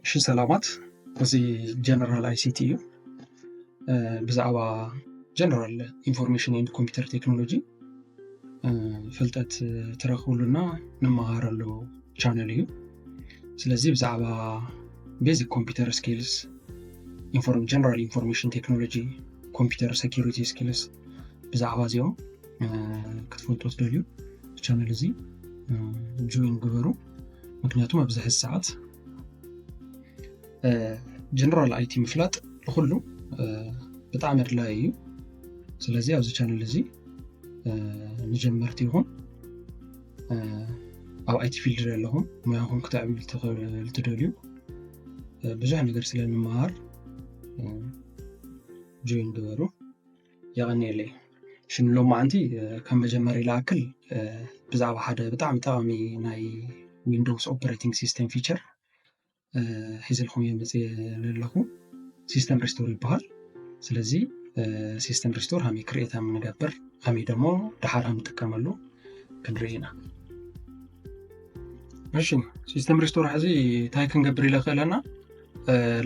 شو سلامات زي جنرال اي سي تي بزعبا جنرال انفورميشن اند كمبيوتر تكنولوجي فلتت ترخولنا نمهارلو channel እዩ ስለዚህ ብዛዕባ ቤዚክ ኮምፒውተር ስኪልስ ጀነራል ኢንፎርሜሽን ቴክኖሎጂ ኮምፒውተር ሴኩሪቲ ስኪልስ ብዛዕባ እዚኦም ክትፈልጡ ትደልዩ ቻነል እዚ ጆይን ግበሩ ምክንያቱም ኣብዚ ሕዚ ሰዓት ጀነራል አይቲ ምፍላጥ ለሁሉ በጣም አድላይ እዩ ስለዚህ ኣብዚ ቻነል እዚ ንጀመርቲ ይሁን أو أي تفيلد لهم ما هم كتابي التدليو بجاه نقدر سلنا مهار جوين دوره يعني لي شنو لو ما عندي كان بجمر إلى أكل بزعوا حدا بتعمي طعمي ناي ويندوز أوبريتنج سيستم فيتشر حيز الخمية بزي لهم سيستم ريستور البحر سلزي سيستم ريستور هم يكريتها من جبر هم يدمو دحارهم تكملوا كنرينا ماشي سيستم ريستور حزي تاي كنقبر إلى خلنا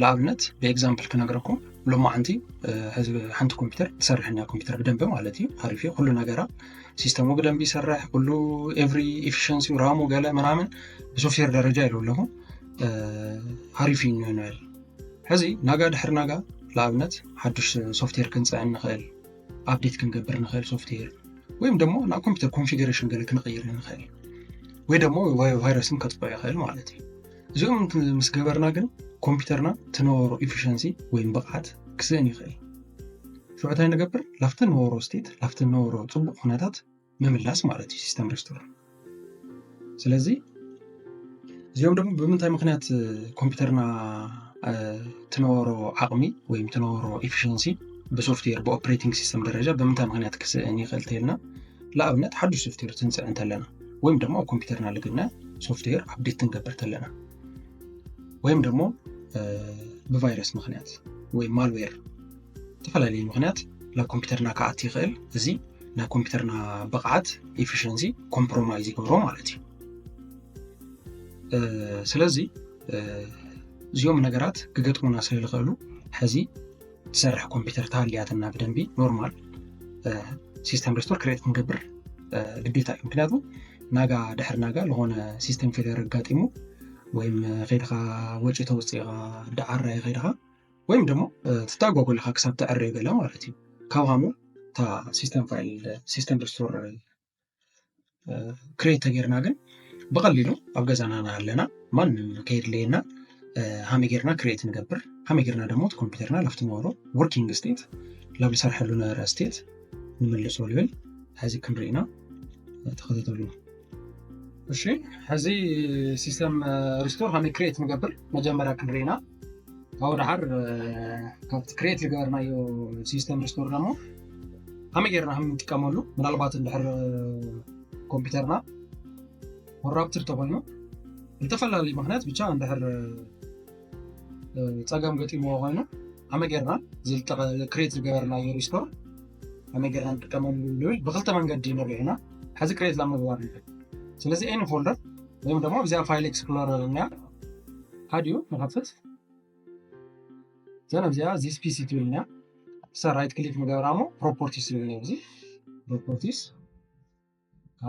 لعبنت بإكزامبل كنقرأكم لما عندي حزي حنت كمبيوتر تسرحنا كمبيوتر بدنبه مالتي خارفيه كله نقرأ سيستمه بدنبي يسرح كله every efficiency ورامو قاله منامن بسوفير درجة له له عارفين إنه حزي ناقا دحر ناقا لعبنت حدش سوفتير كنسعن نخيل أبديت كنقبر نخيل سوفتير ويم دمو نا كمبيوتر كونفيجريشن قالك نغير نخيل ወይ ደግሞ ቫይረስን ከጥፋ ያህል ማለት ነው እዚሁም ምስገበርና ግን ኮምፒውተርና ተኖሮ ኤፊሺየንሲ ወይም ብቃት ክስን ይኸል ሹዕታይ ንገብር ላፍተን ኖሮ ስቴት ላፍተን ኖሮ ጽቡቅ ሁኔታት መምላስ ማለት ነው ሲስተም ሪስቶር ስለዚህ እዚሁም ደግሞ በምንታይ ምክንያት ኮምፒውተርና ተኖሮ አቅሚ ወይም ተኖሮ ኤፊሺየንሲ በሶፍትዌር በኦፕሬቲንግ ሲስተም ደረጃ በምንታይ ምክንያት ክስን ይኸል ተልና ለአብነት ሐዲስ ሶፍትዌር ትንጽን ተለና ወይም ደግሞ ኮምፒውተርና ለግና ሶፍትዌር አፕዴት እንገበር ተለና ወይም ደግሞ በቫይረስ ምክንያት ወይ ማልዌር ተፈላልይ ምክንያት ለኮምፒውተርና ካአት ይኸል እዚ ለኮምፒውተርና በቃት ኤፊሺየንሲ ኮምፕሮማይዝ ይገብሮ ማለት ነው ስለዚህ እዚኦም ነገራት ክገጥሙና ስለልኸሉ ሕዚ ተሰርሕ ኮምፒውተር ታልያትና በደንቢ ኖርማል ሲስተም ሪስቶር ክሬት እንገብር ግዴታ ምክንያቱም ናጋ ድሕር ናጋ ለሆነ ሲስተም ፌለር ጋጢሙ ወይም ኸይድኻ ወጪ ተወጽኢኻ ዳዓራይ ኸይድኻ ወይም ደግሞ ተታጓጎልኻ ክሳብ ተዕረይ ገለ ማለት እዩ ካብሃሙ ታ ሲስተም ፋይል ሲስተም ሪስቶር ክሬት ተገርና ግን በቀሊሉ ኣብ ገዛናና ኣለና ማንም ከይድለየና ሃሚጌርና ክሬት እንገብር ሃሚጌርና ደግሞ ኮምፒውተርና ላፍትኖሮ ወርኪንግ ስቴት ላብ ሰርሐሉ ነረ ስቴት ንመልሶ ልብል ሕዚ ክንሪና ተኸታተሉ እሺ ሕዚ ሲስተም ሪስቶር ሃሚ ክሬት ንገብር መጀመሪያ ክንሪና አው ዳር ካብት ክሬት ልገርናዮ ሲስተም ሪስቶር ደግሞ ሃሚጌርና ሃም ንጥቀመሉ ምናልባት እንድሕር ኮምፒውተርና ወራፕትር ተቆይኑ እንተፈላለዩ ምክንያት ብቻ እንድሕር ጸገም ገጢሞ ኮይኑ ሃሚጌርና ዝልጠ ክሬት ልገርናዮ ሪስቶር ሃሚጌርና ንጥቀመሉ ልብል በክልተ መንገዲ ንሪና ሕዚ ክሬት ለምግባር ስለዚህ ኤኒ ፎልደር ወይም ደግሞ እዚያ ፋይል ኤክስፕሎረር እና አዲዮ መክፈት ዘና እዚያ ዚስ ፒሲ ትልና ራይት ክሊክ መገራሙ ፕሮፐርቲስ ልልና እዚ ፕሮፐርቲስ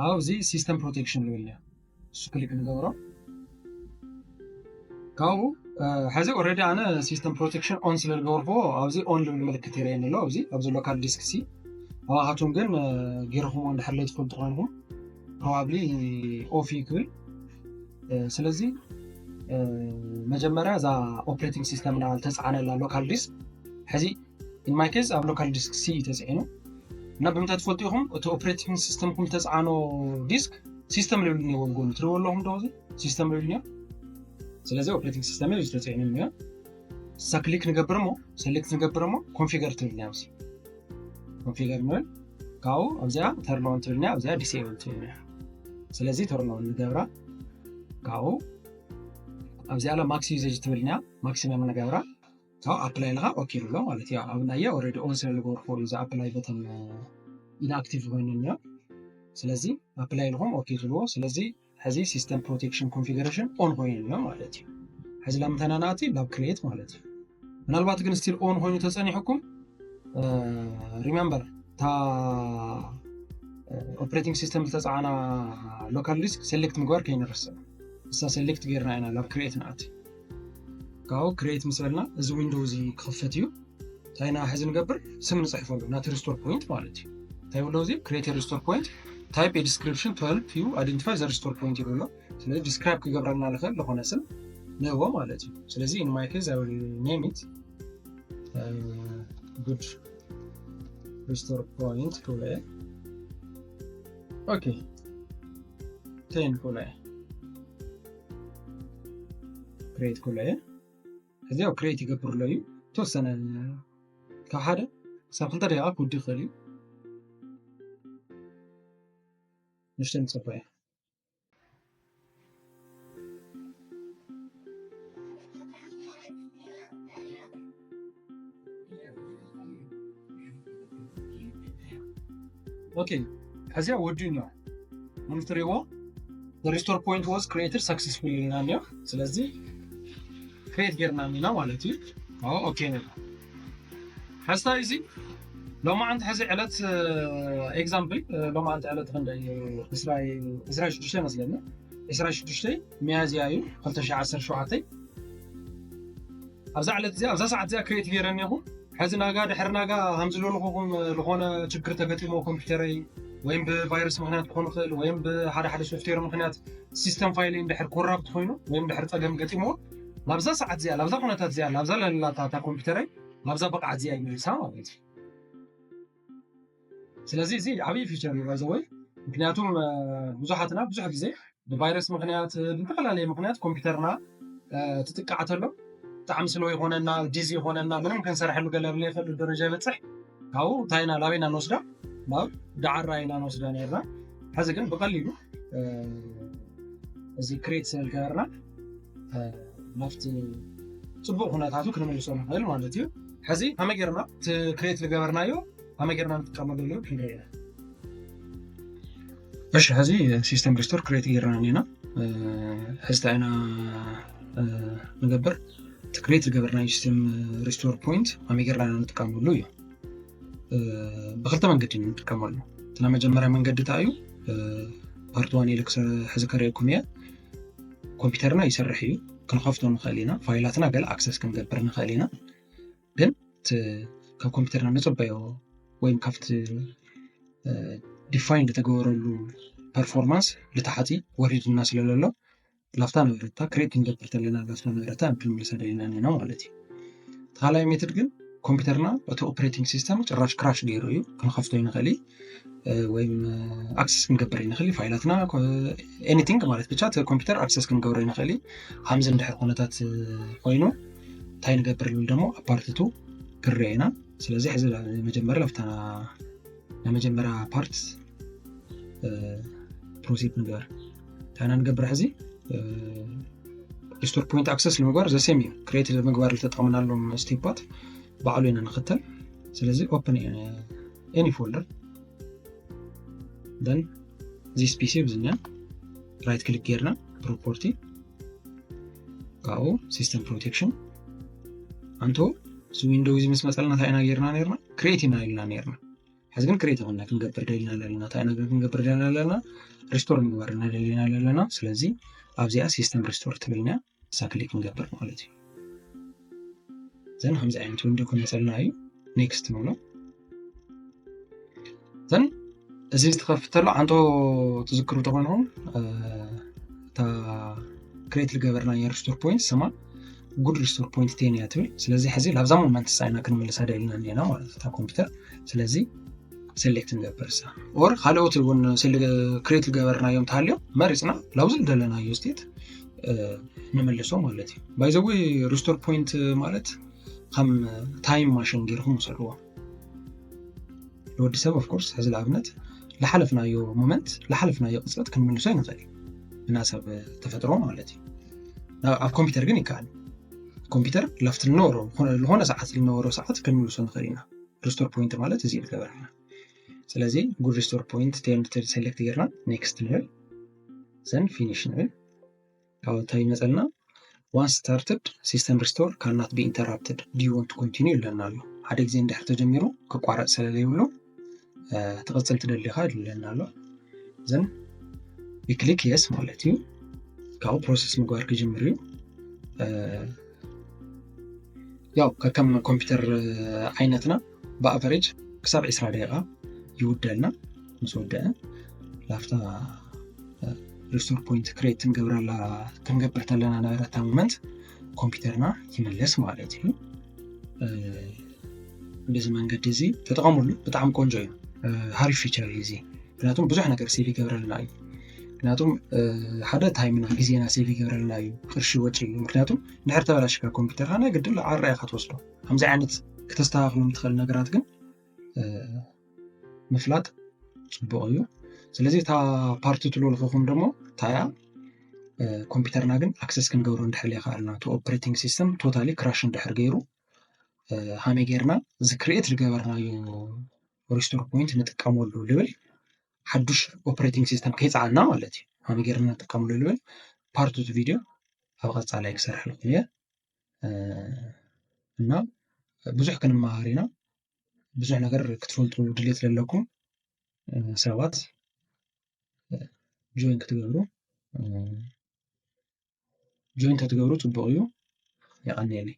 አው እዚ ሲስተም ፕሮቴክሽን ልልና እሱ ክሊክ ንገበሮ ካው ሕዚ ኦሬዲ አነ ሲስተም ፕሮቴክሽን ኦን ስለልገበርፎ ኣብዚ ኦን ልብል ምልክት ይረየንሎ ኣብዚ ኣብዚ ሎካል ዲስክ ሲ አዋሃቱም ግን ጌርኹም እንደሐለ ትፈልጡ ኮይንኩም probably off ይክብል ስለዚህ መጀመሪያ ዛ ኦፕሬቲንግ ሲስተም እና ተጻነላ ሎካል ዲስክ ሕዚ in my case ኣብ ሎካል ዲስክ ሲ ተጻይኑ እና በመታት ፈልጥኩም እቲ ኦፕሬቲንግ ሲስተም ኩም ተጻኖ ዲስክ ሲስተም ሌቭል ነው ወንጎን ትረወለሁም ዶዚ ሲስተም ሌቭል ነው ስለዚህ ኦፕሬቲንግ ሲስተም ነው ተጻይኑ ነው ሳክሊክ ንገብርሞ ሴሌክት ንገብርሞ ኮንፊገር ትልኛውስ ኮንፊገር ነው ካው ኣብዚያ ተርን ኦን ትልና ኣብዚያ ዲሴብል ትልና ስለዚህ ተርን ኦን ንገብራ ካው ኣብዚያ ማክስ ዩዜጅ ትብልና ማክሲመም ንገብራ ካው አፕላይ ለኻ ኦኬ ብሎ ማለት ያ ኣብናየ ኦሬዲ ኦን ስለልገር ፎር ዛ አፕላይ በተን ኢንአክቲቭ ሆይንኛ ስለዚህ አፕላይ ለሆም ኦኬ ትብሎ ስለዚህ ሕዚ ሲስተም ፕሮቴክሽን ኮንፊገሬሽን ኦን ሆይንኛ ማለት እዩ حزي لام تناناتي لاب كرييت مالتي ምናልባት ግን ስቲል ኦን ሆኖ ተጸኒሕኩም ሪሜምበር ታ ኦፕሬቲንግ ሲስተም ተጻዕና ሎካል ዲስክ ሴሌክት ምግባር ከይንርሰብ እሳ ሴሌክት ገይርና ኢና ላብ ክሬት ናት ካው ክሬት ምስልና እዚ ዊንዶው እዚ ክፈት እዩ ታይና ሕዚ ንገብር ስም ንጽሕፈሉ ናት ሪስቶር ፖይንት ማለት እዩ ታይ ብሎ እዚ ክሬት ሪስቶር ፖይንት ታይፕ ዲስክሪፕሽን 12 ዩ አይደንቲፋይ ዘ ሪስቶር ፖይንት ይብሎ ስለዚህ ዲስክራይብ ክገብረና ለኸል ለሆነ ስም ነው ማለት እዩ ስለዚህ in my case I will name it good restore point كله okay 10 كله create كله هذا create يقبر له توصل كحدا سافلت رياض ودي خلي نشتغل صباح Okay, هذا ودينا منفتريوا the restore point was created successfully ناميا ስለዚህ create ገርና ሚና ማለት እዩ اوكي هسه لو ما عند حزي علت example لو ما عند علت غند اسراء شدشتي مثلا اسراء شدشتي ميازيا እዩ 2017 ابزع علت زي ابزع ساعه زي create ገርና ይሁን حزنا قاعد حرنا قا همزلو لكم لخونا شكر تقتيمو كمبيوتري وين بفيروس مخنات تكون خل وين بحدا سوفت وير مخنات سيستم فايلين دحر كورابت خوينو وين دحر صقم قتيمو لابزا ساعات زي لابزا قناتات زي لابزا لا تا كمبيوتري لابزا بقعه زي يمسا ማለት ስለዚህ زي عبي فيچر يبازوي ምክንያቱም ብዙሓትና ብዙሕ ጊዜ በቫይረስ ምክንያት በተቀላለ ምክንያት ኮምፒውተርና ተጥቃዓተሎ طعم سلوي هوننا ديزي هوننا منهم كان سرح له قلب لي فل الدرجه بتصح او تاينا لابينا نوسدا ما دعراينا نوسدا نيرنا هذا كان بقليلو زي كريت سيل كارنا نفتي صبو هناتاتو كنملسو نحل مالتي حزي هما غيرنا كريت لغبرنايو هما غيرنا نتقملو كنرينا باش هذه سيستم ريستور كريت غيرنا نينا حزتاينا نغبر تكريت الجبرنا يستم ريستور بوينت ما يقرأنا نتكامل له بخلت من قدين نتكامل له تنا مجمرة من قد تايو بارتواني لك حزكريكم يا كمبيوترنا يسرحيو كنخافتو نخلينا فايلاتنا قال اكسس كنقبر نخلينا بن كمبيوترنا نصبيو وين كافت ديفايند تغورلو performance لتحتي وريد الناس لله لافتان ورتا كريتنج دبرتلنا لافتان ورتا امبل مسدينا نينا مالتي تخالاي ميثود ግን ኮምፒውተርና ኦቶ ኦፕሬቲንግ ሲስተም ጭራሽ ክራሽ ገይሩ እዩ ክንኸፍቶ ይንኸሊ ወይም አክሰስ ክንገብር ይንኸሊ ፋይላትና ኤኒቲንግ ማለት ብቻ ኮምፒውተር አክሰስ ክንገብር ይንኸሊ ሃምዝ እንድሕር ኩነታት ኮይኑ ታይ ንገብር ሉ ደሞ አፓርትቱ ክሬና ስለዚህ ሕዚ መጀመሪያ ላፍታና ለመጀመሪያ ፓርት ፕሮሲድ ንገር ታና ንገብር ሕዚ restore point access ለመግባር ዘ ሴም እዩ ክሬት ለመግባር ተጠቅመናለሁ ስቴፓት ባዕሉን እንከተል ስለዚህ open any folder then this pc ብዝኛ right click ጌርና property ካው system protection አንቶ ዊንዶውስ መስመጣልና ታይና ጌርና ነርና create እና ነርና ሕዚ ግን create ሆነና ክንገብር ደሊና ታይና ክንገብር ደሊና restore ምግባር ደሊና ስለዚህ ኣብዚያ ሲስተም ሪስቶር ትብልና ሳክሊክ እንገብር ማለት እዩ ዘን همز አይነት ዊንዶው ከመሰልና እዩ ኔክስት ነው ዘን እዚህ ተከፍተሉ አንቶ ተዝክሩ ተሆነው ታ ክሬት ለገበርና የሪስቶር ፖይንት ሰማ ጉድ ሪስቶር ፖይንት ቴን ያትብል ስለዚህ ሕዚ ለብዛ ሞመንት ሳይና ክንመለስ አይደልና ነና ማለት ታ ኮምፒውተር ስለዚህ ሴሌክት እንገብርሳ ኦር ሃሎት ወን ክሬት ለገበርና የም ታልዮ መሪጽና ላውዝ ደለና ዩስቲት ንመለሶ ማለት እዩ ባይ ዘ ዌይ ሪስቶር ፖይንት ማለት ከም ታይም ማሽን ገርሁም ሰልዋ ለወዲ ሰብ ኦፍ ኮርስ ሕዚ ለኣብነት ለሐለፍናዮ ሞመንት ለሐለፍናዮ ቅጽበት ክንመለሶ ይንኸል ብናሰብ ተፈጥሮ ማለት እዩ ኣብ ኮምፒውተር ግን ይካል ኮምፒውተር ለፍት ኖሮ ለሆነ ሰዓት ልኖሮ ሰዓት ክንመለሶ ንኸሪና ሪስቶር ፖይንት ማለት እዚ ይገበርና ስለዚህ ጉድ ሪስቶር ፖይንት ቴን ሴሌክት ገርና ኔክስት ንብል ዘን ፊኒሽ ንብል ካው ታይ መጸልና once started system restore cannot be interrupted do you want to continue ይለና ኣሎ ሓደ ጊዜ እንድሕር ተጀሚሩ ክቋረጽ ስለሌብሉ ትቐጽል ትደሊ ኢኻ ይለና ኣሎ then we click yes ማለት እዩ ካብኡ ፕሮሰስ ምግባር ክጅምር እዩ ያው ከከም ኮምፒውተር ዓይነትና በአቨሬጅ ክሳብ 20 ደቂቃ ይውደልና ምስ ወደአ ላፍታ ሪስቶር ፖይንት ክሬት ክንገብር ተለና ነበረታ ሞመንት ኮምፒውተርና ይመለስ ማለት እዩ እንደዚህ መንገድ እዚ ተጠቀሙሉ በጣም ቆንጆ እዩ ሃሪፍ ፊቸር እዚ ምክንያቱም ብዙሕ ነገር ሴቭ ይገብረልና እዩ ምክንያቱም ሓደ ታይምና ጊዜና ሴቭ ይገብረልና እዩ ቅርሺ ወጪ ምክንያቱም ንድሕር ተበላሽካ ኮምፒውተርና ናይ ግድን ዓራይ ከተወስዶ ከምዚ ዓይነት ከተስተካክሉ ምትኽእል ነገራት ግን ምፍላጥ ጽቡቕ እዩ ስለዚህ ታ ፓርቲ ትልልኹም ደሞ ታያ ኮምፒውተርና ግን አክሰስ ክንገብሮ እንድሕር ይኻልና ቱ ኦፕሬቲንግ ሲስተም ቶታሊ ክራሽ እንድሕር ገይሩ ሃመይ ጌርና እዚ ክሪኤት ዝገበርናዮ ሪስቶር ፖይንት ንጥቀመሉ ልብል ሓዱሽ ኦፕሬቲንግ ሲስተም ከይጻዕና ማለት እዩ ሃመይ ጌርና ንጥቀመሉ ልብል ፓርት ኦፍ ቪዲዮ ኣብ ቀጻላይ ክሰርሕ እየ እና ብዙሕ ክንመሃር ኢና ብዙሕ ነገር ክትፈልጡ ድሌት ዘለኩም ሰባት ጆይን ክትገብሩ ጽቡቕ እዩ ይቐኒየኒ